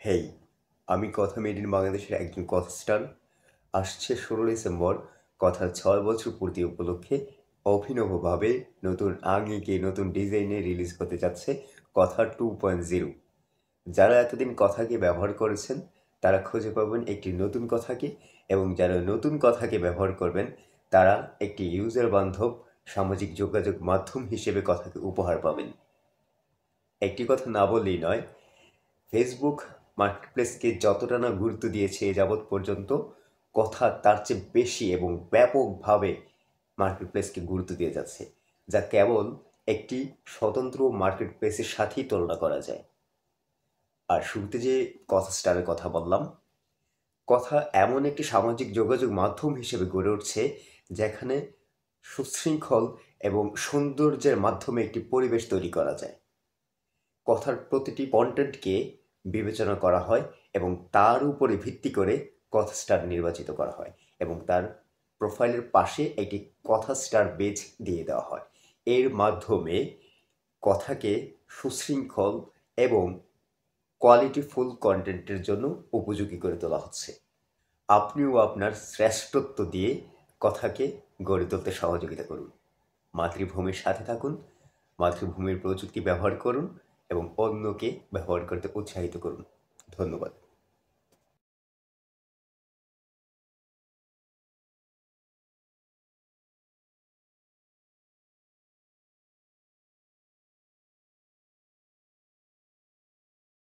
হেই, আমি কথা made in বাংলাদেশের একজন কথা স্টার। আসছে 16 ডিসেম্বর কথার 6 বছর পূর্তি উপলক্ষে অভিনবভাবে নতুন আঙ্গিকে নতুন ডিজাইনে রিলিজ হতে যাচ্ছে কথা 2.0। যারা এতদিন কথাকে ব্যবহার করেছেন তারা খুঁজে পাবেন একটি নতুন কথাকে, এবং যারা নতুন কথাকে ব্যবহার করবেন তারা একটি ইউজার বান্ধব সামাজিক যোগাযোগ মাধ্যম হিসেবে কথাকে উপহার পাবেন। একটি কথা না বললেই নয়, ফেসবুক মার্কেটপ্লেসকে যতটা না গুরুত্ব দিয়েছে এ যাবৎ পর্যন্ত, কথা তার চেয়ে বেশি এবং ব্যাপকভাবে মার্কেটপ্লেসকে গুরুত্ব দিয়ে যাচ্ছে, যা কেবল একটি স্বতন্ত্র মার্কেটপ্লেসের সাথেই তুলনা করা যায়। আর শুরুতে যে কথা স্টারের কথা বললাম, কথা এমন একটি সামাজিক যোগাযোগ মাধ্যম হিসেবে গড়ে উঠছে যেখানে সুশৃঙ্খল এবং সৌন্দর্যের মাধ্যমে একটি পরিবেশ তৈরি করা যায়। কথার প্রতিটি কন্টেন্টকে বিবেচনা করা হয় এবং তার উপরে ভিত্তি করে কথা স্টার নির্বাচিত করা হয়, এবং তার প্রোফাইলের পাশে একটি কথা স্টার বেজ দিয়ে দেওয়া হয়। এর মাধ্যমে কথাকে সুশৃঙ্খল এবং কোয়ালিটিফুল কন্টেন্টের জন্য উপযোগী করে তোলা হচ্ছে। আপনিও আপনার শ্রেষ্ঠত্ব দিয়ে কথাকে গড়ে তুলতে সহযোগিতা করুন। মাতৃভূমির সাথে থাকুন, মাতৃভূমির প্রযুক্তি ব্যবহার করুন এবং অন্যকে ব্যবহার করতে উৎসাহিত করুন। ধন্যবাদ।